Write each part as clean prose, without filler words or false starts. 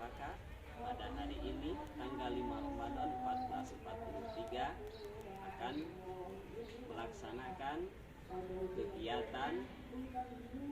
Campaka pada hari ini tanggal 5 Ramadan 1443 akan melaksanakan kegiatan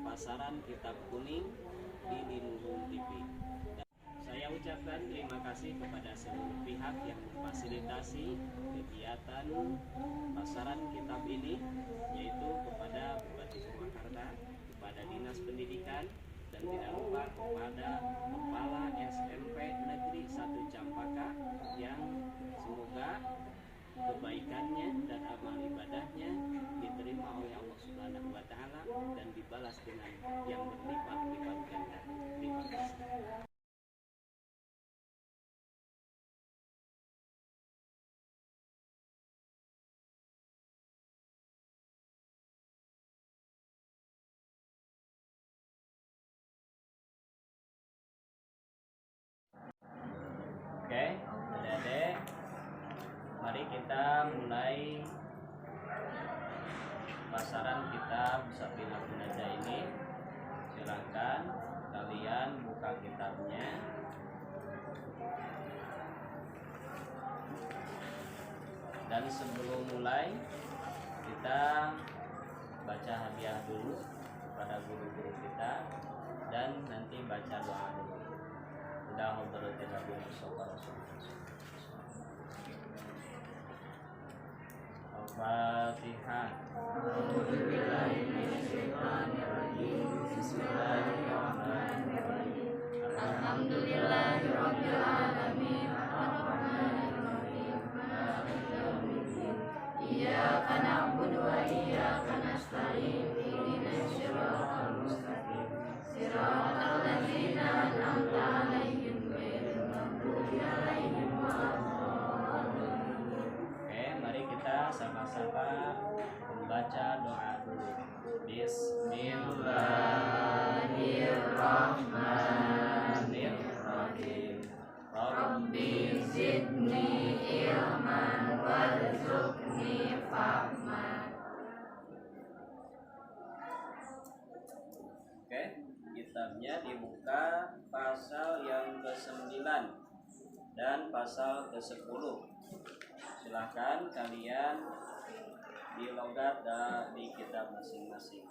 pasaran kitab kuning di Dinurun TV. Saya ucapkan terima kasih kepada seluruh pihak yang memfasilitasi kegiatan pasaran kitab ini, yaitu kepada Bupati Purwakarta, kepada Dinas Pendidikan, dan tidak lupa kepada Kepala SMP Negeri 1 Campaka yang semoga kebaikannya dan amal ibadahnya diterima oleh Allah Subhanahu wa Ta'ala dan dibalas dengan yang berlipat-lipat ganda. Terima kasih. Oke, adik-adik, mari kita mulai pasaran kitab Safinah Najah ini. Silakan kalian buka kitabnya. Dan sebelum mulai, kita baca hadiah dulu kepada guru-guru kita dan nanti baca doa dulu. Udah ngobrol tidak boleh sopan. Al-Fatihah. Bismillahirrahmanirrahim. Alhamdulillahirabbil alamin. Arrahmanirrahim. Maliki yaumiddin. Iyyaka na'budu wa iyyaka nasta'in. Ihdinas siratal mustaqim. Siratal ladzina an'amta 'alaihim ghairil maghdubi 'alaihim waladdallin. Oke, mari kita sama-sama membaca doa dulu. Bismillahirrahmanirrahim. Rabbi zidni ilman warzuqni fahman. Oke, kitabnya dibuka pasal yang ke-9 dan pasal ke-10. Silakan kalian dilogat di kitab masing-masing.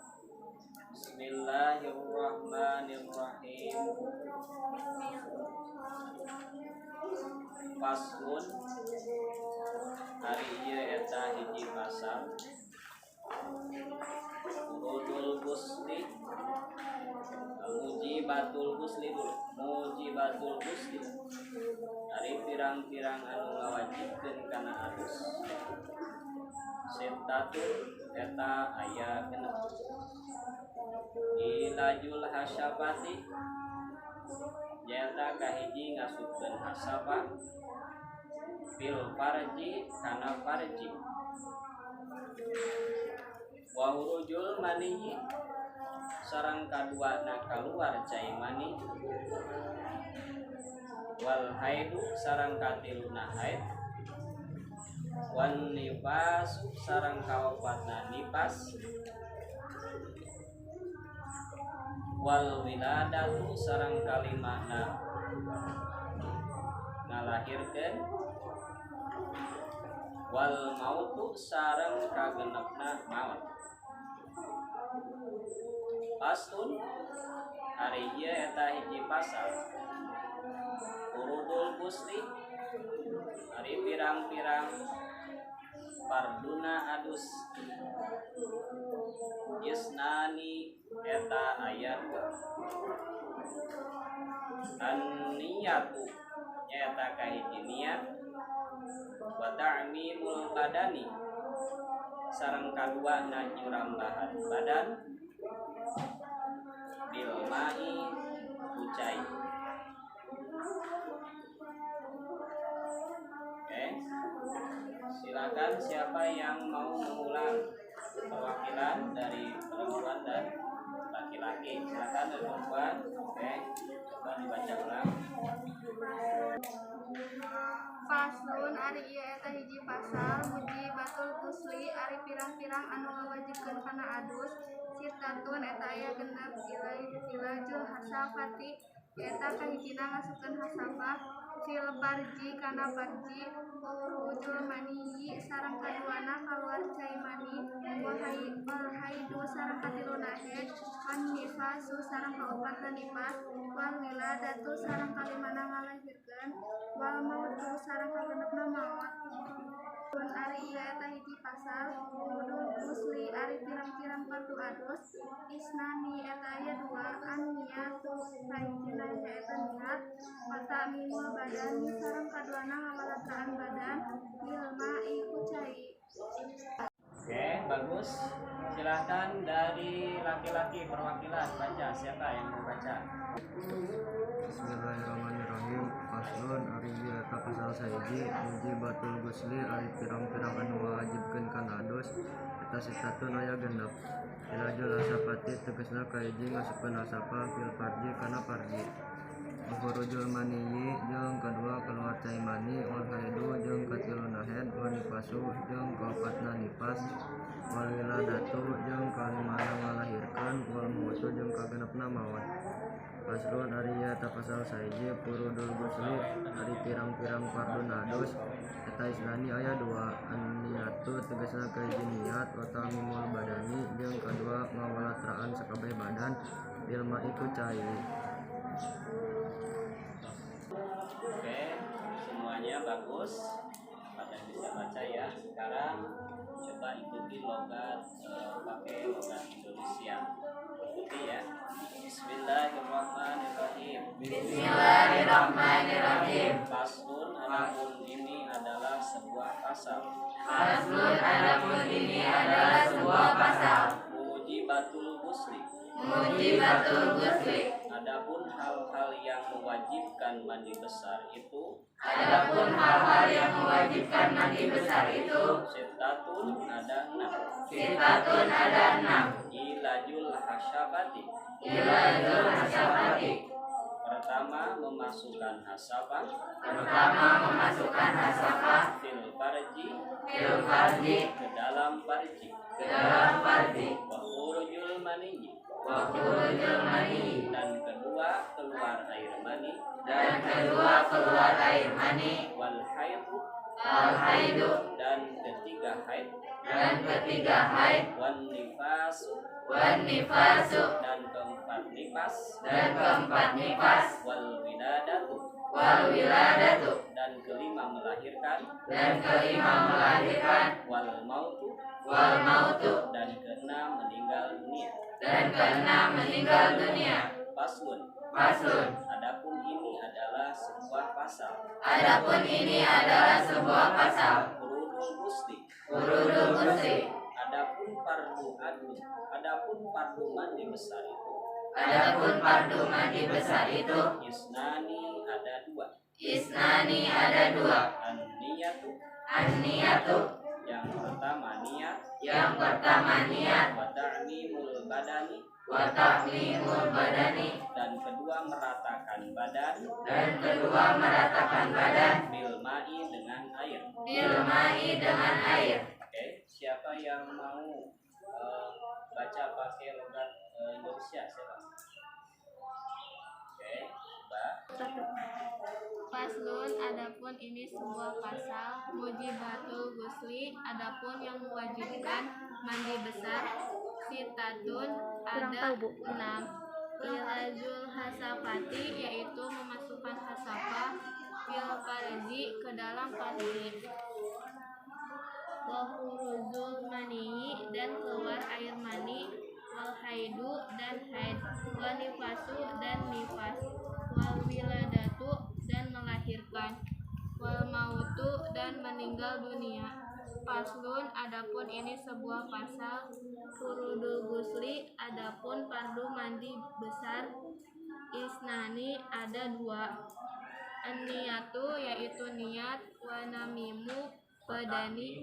Bismillahirrahmanirrahim. Faslun hari ieu eta hiji pasal. Urudul Gusli, Mujibatul Gusli dulu. Mujibatul Gusli dari pirang-pirang anu ngawajibkeun kana alus. Sintatu eta aya genep. Ilajul hasyabati nyata kahiji ngasupkeun hasabah fil farji kana farji. Wa hurujul maniyi sareng kaduana kaluar cai mani. Wal haidu sareng katiluna haid. Wan nifas sareng kaopatna nifas. Wal wiladatu sareng kalimana ngalahirkeun. Wal mautu sareng kagenepna maut. Pasun hari ieu eta hiji pasal. Urudul Gusli hari pirang-pirang parduna adus. Yisnani eta ayat. An-niyatu eta kahiji niat. Wa ta'mimul badani sareng kaduana nyurambahan badan. Bil mai ucai. Oke, silakan siapa yang mau mengulang perwakilan dari perempuan dan laki-laki. Silakan dari perempuan. Oke, coba dibaca ulang. Faslun ari ieu eta hiji pasal. Mujibatul Gusli ari pirang-pirang anu ngawajibkeun kana adus. Sitatun eta aya genep ilajul hasafati Eta kahijina ngasupkeun hasabah fil farji kana farji urujul maniyi sareng kaduana kaluar cai mani wal haidu sareng katiluna haid wan nifasu sareng kaopatna nifas wal wiladatu sareng kalimana ngalahirkeun wal mautu sareng kagenepna maot. Pun ari ieu eta hiji pasal wudul musli ari pirang-pirang fardu adus isnani eta aya dua an niyatu kahijina eta niat mata mimul badani sareng kaduana ngawalatraan badan bilma iku cai. Oke, bagus. Silahkan dari laki-laki perwakilan baca. Siapa yang mau baca? Bismillahirrahmanirrahim. Faslun ari ieu eta pasal saiji mujibatul gusli ari pirang-pirang anu ngawajibkeun kana adus eta sitatun aya genep. Ilajul asapati tegasna kahiji ngasupkeun asapa fil farji kana farji. Khurujul maniyi jeung kadua keluar cai mani wal haidu jeung katiluna haid wal nifasu jeung kaopatna nifas wal wiladatu jeung kalimana ngalahirkeun wal mautu jeung kagenepna maot. Faslun ari ieu eta pasal saiji furudul gusli ari pirang-pirang fardun adus eta isnani aya dua an niyatu tegasna kahiji niat wa tamimul badani jeung kadua ngawalatraan sakabeh badan bil ma'i ku cai. Oke, semuanya bagus. Pada bisa baca ya. Sekarang coba ikuti logat pakai logat Indonesia. Ikuti ya. Bismillahirrahmanirrahim. Bismillahirrahmanirrahim. Faslun adapun ini adalah sebuah pasal. Faslun adapun ini adalah sebuah pasal. Mujibatul gusli. Mujibatul gusli. Adapun hal-hal yang mewajibkan mandi besar itu. Adapun hal-hal yang mewajibkan mandi besar itu. Sitatun ada 6. Sitatun ada 6. Ilajul hasyabati. Ilajul hasyabati. Pertama, memasukkan hasabah. Pertama, memasukkan hasabah Fil farji. fil farji Ke dalam farji. ke dalam farji. Wa khurujul maniyi. Wa khurujul mani. Dan kedua, keluar air mani. Dan kedua, keluar air mani. Wal haidu. Al haidu. Dan ketiga haid. Dan ketiga haid. Wan nifas. Wan nifasu. Dan keempat nifas. Dan keempat nifas. Wal wiladatu. Wal wiladatu. Dan kelima melahirkan. Dan kelima melahirkan. Wal mautu. Wal mautu. Dan keenam meninggal dunia. Dan keenam meninggal dunia. Faslun. Faslun. Adapun ini adalah sebuah pasal. Adapun ini adalah sebuah pasal. Furudul gusli. Furudul gusli. Adapun fardu adus. Adapun fardu mandi besar itu. Adapun fardu mandi besar itu. Isnani ada 2. Isnani ada 2. An-niyatu. An-niyatu. Yang pertama niat. Yang pertama niat. Wa ta'mimul badani. Wa ta'mimul badani. Dan kedua meratakan badan. Dan kedua meratakan badan. Bil ma'i dengan air. Bil ma'i dengan air. Oke, siapa yang mau baca pakai logat Indonesia? Siapa? Oke, coba. Faslun adapun ini sebuah pasal mujibatul gusli adapun yang mewajibkan mandi besar sitatun ada 6. Ilajul hasafati yaitu memasukkan hasafah fil farji ke dalam farji. Wa khurujul mani dan keluar air mani. Wal haidu dan haid. Wa nifasu dan nifas. Wal wiladatu dan melahirkan. Wal mautu dan meninggal dunia. Faslun adapun ini sebuah pasal. Furudul gusli adapun fardu mandi besar isnani ada 2. An-niyatu yaitu niat. Wa namimu badani.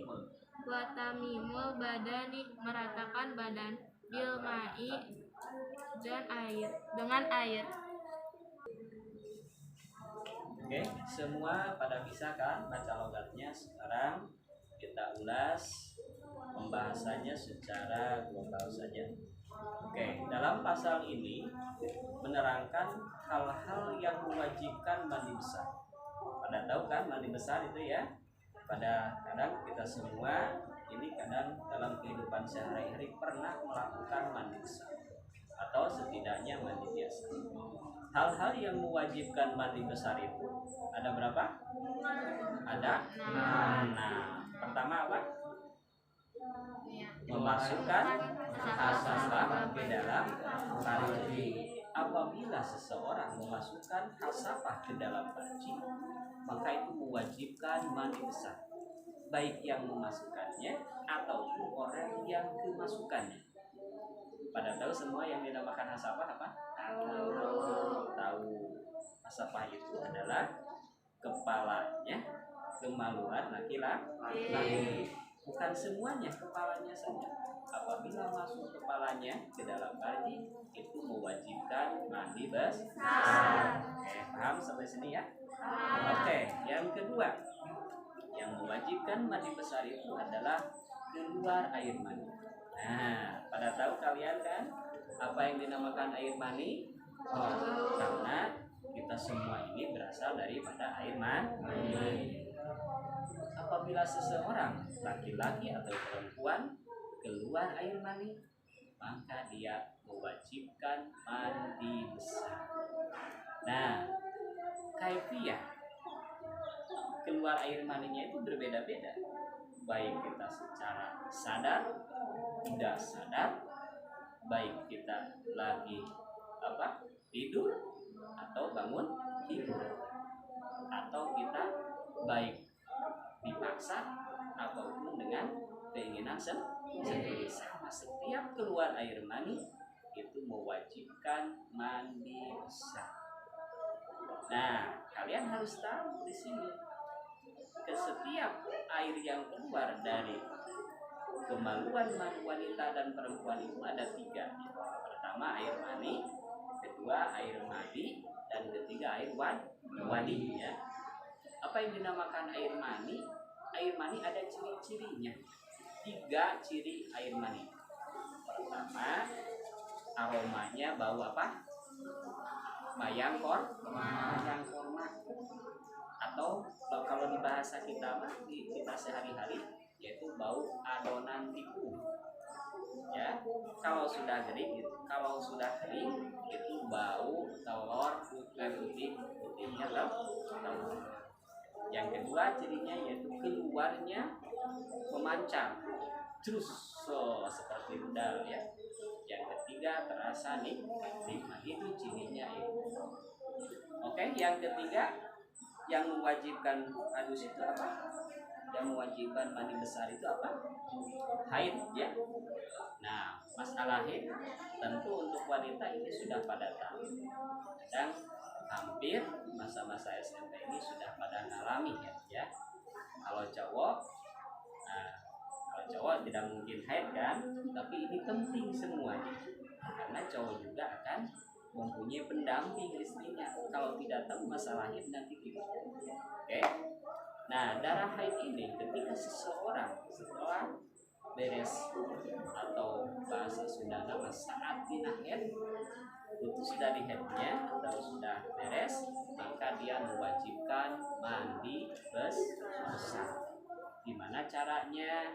Wa tamimul badani meratakan badan. Bil ma'i dan air dengan air. Oke, semua pada bisa kan baca logatnya? Sekarang kita ulas membahasanya secara global saja. Oke, dalam pasal ini menerangkan hal-hal yang mewajibkan mandi besar. Pada tahu kan mandi besar itu ya? Pada kadang kita semua ini kadang dalam kehidupan sehari-hari pernah melakukan mandi besar atau setidaknya mandi biasa. Hal-hal yang mewajibkan mandi besar itu ada berapa? Ada 6. Pertama apa? Memasukkan hasapah ke dalam panci. Apabila seseorang memasukkan hasapah ke dalam panci, maka itu mewajibkan mandi besar, baik yang memasukkannya ataupun orang yang kemasukannya. Pada tahu semua yang dinamakan hasapah apa? Tahu. Hasapah itu adalah kepalanya kemaluan laki-laki. Bukan semuanya, kepalanya saja. Apabila masuk kepalanya ke dalam panci, itu mewajibkan mandi besar. Oke, paham sampai sini ya? Oke, yang kedua, yang mewajibkan mandi besar itu adalah keluar air mani. Nah, pada tahu kalian kan apa yang dinamakan air mani? Karena kita semua ini berasal daripada air mani. Apabila seseorang laki-laki atau perempuan keluar air mani, maka dia mewajibkan mandi besar. Nah, kaifiah keluar air maninya itu berbeda-beda, baik kita secara sadar, tidak sadar, baik kita lagi tidur atau bangun tidur, atau kita baik dipaksa ataupun dengan keinginan sendiri. Sama, setiap keluar air mani itu mewajibkan mandi besar. Nah, kalian harus tahu di sini, ke setiap air yang keluar dari kemaluan wanita dan perempuan itu ada 3. Pertama air mani, kedua air madi, dan ketiga air wadi ya. Apa yang dinamakan air mani? Air mani ada ciri-cirinya. 3 ciri air mani. Pertama, aromanya bau apa? Mayang korma. Atau kalau di bahasa kita kita sehari-hari yaitu bau adonan tipu. Ya, kalau sudah kering itu bau telur putihnya telur. Yang kedua cirinya yaitu keluarnya memancar, terus seperti rudal ya. Yang ketiga terasa nikmat, itu cirinya itu. Oke, yang ketiga yang mewajibkan hadus itu apa? Yang mewajibkan mandi besar itu apa? Haid ya. Nah, masalah haid tentu untuk wanita ini sudah pada tahu. Dan hampir masa-masa SMP ini sudah pada ngalami ya. Kalau cowok tidak mungkin haid kan, tapi ini penting semuanya. Karena cowok juga akan mempunyai pendamping istrinya. Kalau tidak tahu masalahnya nanti gimana. Oke. Nah, darah haid ini ketika seseorang setelah beres atau bahasa Sunda nama saat dina haid itu sudah di haidnya atau sudah beres, maka dia mewajibkan mandi besar. Gimana caranya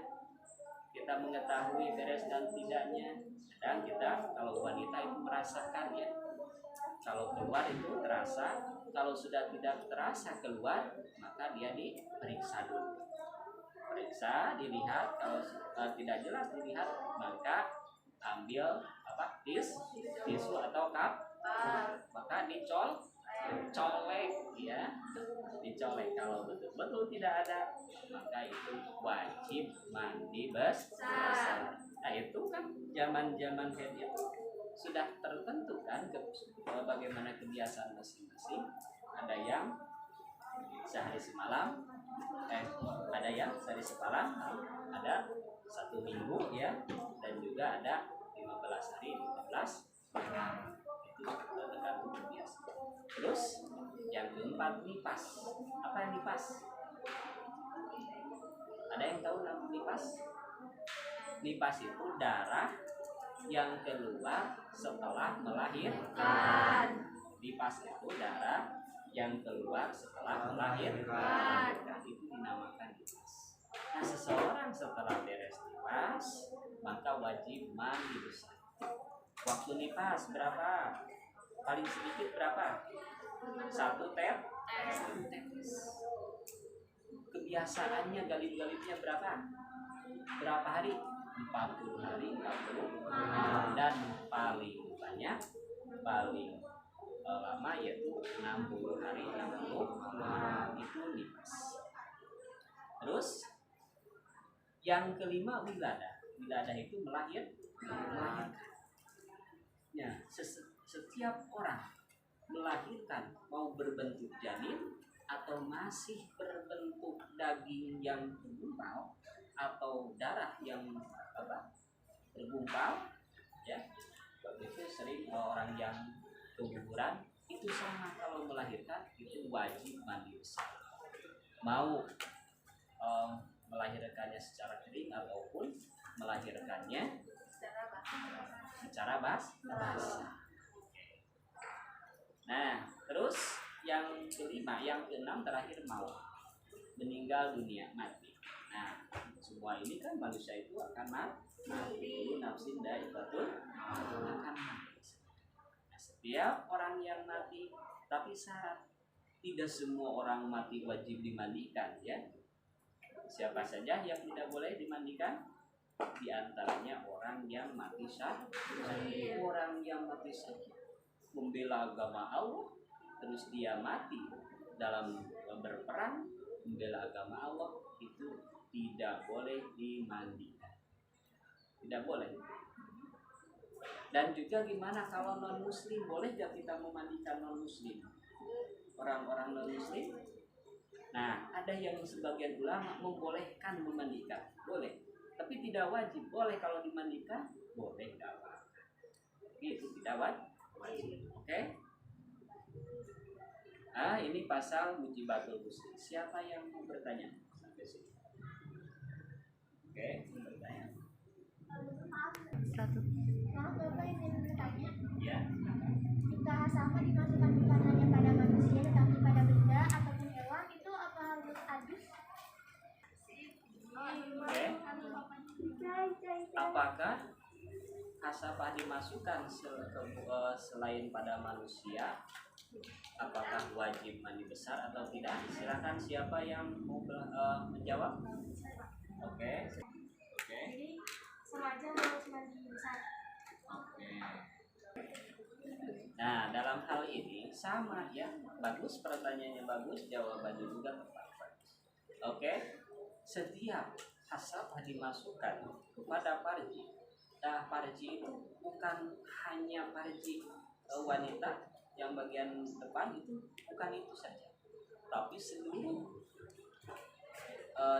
kita mengetahui beres dan tidaknya? Dan kita kalau wanita itu merasakan ya. Kalau keluar itu terasa, kalau sudah tidak terasa keluar, maka dia diperiksa dulu. Periksa, dilihat, kalau tidak jelas dilihat, maka ambil tisu atau kap, maka dicolek ya, dicolek. Kalau betul-betul tidak ada, maka itu wajib mandi besar. Nah itu kan zaman-zaman kayak itu sudah tertentu kan bagaimana kebiasaan masing-masing. Ada yang sehari semalam, ada yang sehari semalam, ada 1 minggu ya, dan juga ada 15 hari, 15 malam. Itu tergantung kebiasaan. Terus yang keempat nipas. Apa yang nipas? Ada yang tahu nama nipas? Nipas itu darah yang keluar setelah melahirkan. Nipas itu darah yang keluar setelah melahirkan. Itu dinamakan nipas. Nah, seseorang setelah beres nipas maka wajib mandi besar. Waktu nipas berapa? Paling sedikit berapa? 1 tetes. Kebiasaannya galib-galibnya berapa? Berapa hari? 40 hari 40 dan paling banyak paling lama yaitu 60 hari 60 itu nipas. Terus yang kelima wiladah. Wiladah itu melahirkan. Ya, setiap orang melahirkan mau berbentuk janin atau masih berbentuk daging yang menggumpal atau darah yang bergumpal, ya begitu sering orang yang keguguran itu sama kalau melahirkan itu wajib mandi besar. Mau melahirkannya secara kering ataupun melahirkannya secara basah. Nah, terus yang kelima, yang keenam terakhir maut, meninggal dunia, mati. Nah, semua ini kan manusia itu akan mati. Nafsin daiqatul akan mati. Nah, setiap orang yang mati, tapi syarat tidak semua orang mati wajib dimandikan, ya. Siapa saja yang tidak boleh dimandikan? Di antaranya orang yang mati syahid. Orang yang mati syahid membela agama Allah, terus dia mati dalam berperang membela agama Allah, itu tidak boleh dimandikan. Tidak boleh. Dan juga gimana kalau non muslim, boleh gak kita memandikan non muslim? Orang-orang non muslim. Nah, ada yang sebagian ulama membolehkan memandikan, boleh. Tapi tidak wajib. Boleh kalau dimandikan, boleh gak apa-apa. Itu tidak wajib. Oke? Ah, ini pasal mujibatul ghusl. Siapa yang mau bertanya sampai sini? Oke, bertanya. Maaf Bapak, izin bertanya. Ya. Jika hasapa dimasukkan bukan hanya pada manusia tetapi pada benda ataupun hewan, itu apa harus adus? Oke. Apakah hasapah dimasukkan selain pada manusia? Apakah wajib mandi besar atau tidak? Silakan siapa yang mau menjawab? Oke. Jadi sengaja harus mandi besar. Oke. Nah, dalam hal ini sama ya, bagus pertanyaannya, bagus, jawabannya juga tepat. Oke. Setiap hasapah dimasukkan kepada parji. Nah, parji itu bukan hanya parji wanita yang bagian depan, itu bukan itu saja, tapi seluruh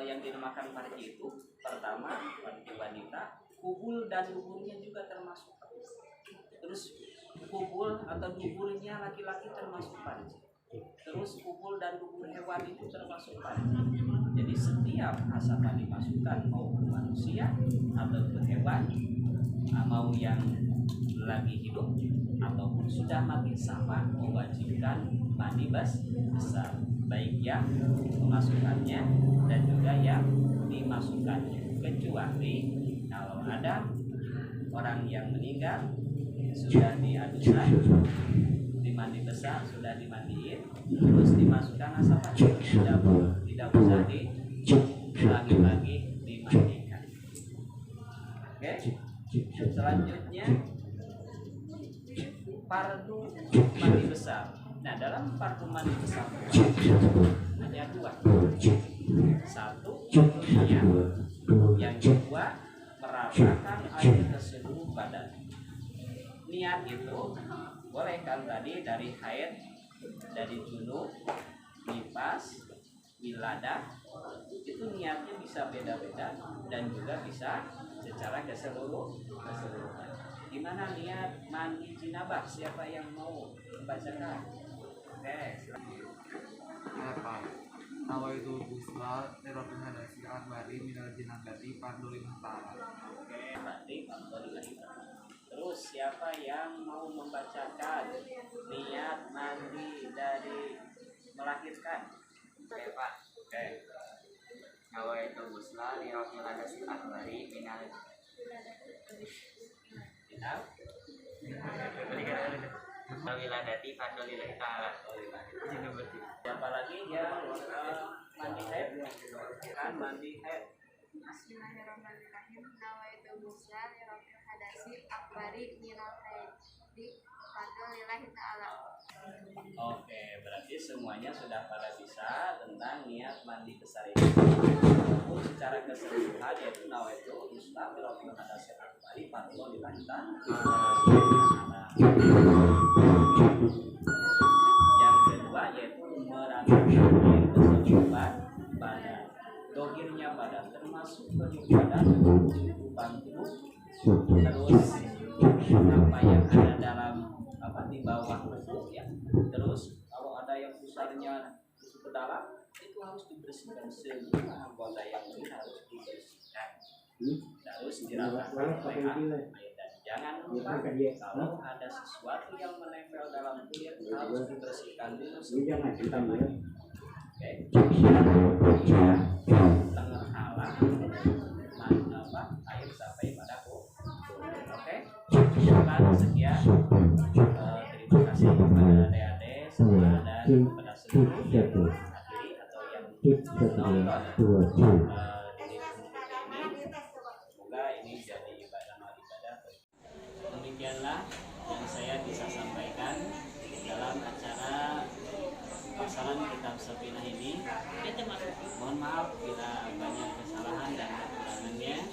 yang dinamakan parji itu, pertama parji wanita, kubul dan duburnya juga termasuk. Terus kubul atau duburnya laki-laki termasuk parji. Terus kubul dan dubur hewan itu termasuk parji. Jadi setiap hasapah dimasukkan mau ke manusia atau ke hewan, mau yang lagi hidup ataupun sudah mati, sama mewajibkan mandi besar, baik yang memasukkannya dan juga yang dimasukkannya, kecuali kalau ada orang yang meninggal sudah diaduskan, dimandi besar, sudah dimandiin, terus dimasukkan hasapah, tidak usah lagi-lagi dimandikan. Oke. Selanjutnya fardu mandi besar. Nah, dalam fardu mandi besar hanya dua. Satu, niat. Yang kedua, meratakan air ke seluruh badan. Niat itu boleh kan tadi dari haid, dari junub, nifas, wiladah, itu niatnya bisa beda-beda dan juga bisa secara keseluruhan. Gimana niat mandi jinabah? Siapa yang mau membacakan? Oke, Apa? Nawaitu ghusla lirabbil hadasi arba'in minal jinabati fardhu lil muhtara. Oke. Oke Pak. Oke. Nawaitu busla li rafil hadasil akbari minal wiladati fadlillahi ta'ala. Siapa lagi ya mandi haid kan mandi haid. Bismillahirrahmanirrahim. Nawaitu busla li rafil hadasi akbari minal haidi fadlillahi ta'ala. Oke, berarti semuanya sudah pada bisa tentang niat mandi besar ini. Namun secara keseluruhan yaitu nawaitu Islam birofil hadasir akbari fardhu lillahi ta'ala. Yang kedua yaitu meratakan keseluruhan badan, dohirnya badan termasuk penuh badan, cukupan tubuh, terus apa yang ada dalam di bawah tubuh ya. Terus kalau ada yang pusarnya ke dalam itu harus dibersihkan, semua anggota yang ini harus dibersihkan, harus diratakan oleh air. Dan jangan lupa kalau ada sesuatu yang menempel dalam kulit harus dibersihkan dulu sebelum kita mandi. Oke, tengah halang air sampai pada kulit. Oke, sekian. Terima kasih kepada adik-adik semua dan kepada seluruh yang menghadiri atau yang nonton ini. Semoga ini jadi amal ibadah. Demikianlah yang saya bisa sampaikan dalam acara pasaran kitab Safinah ini. Mohon maaf bila banyak kesalahan dan kekurangannya.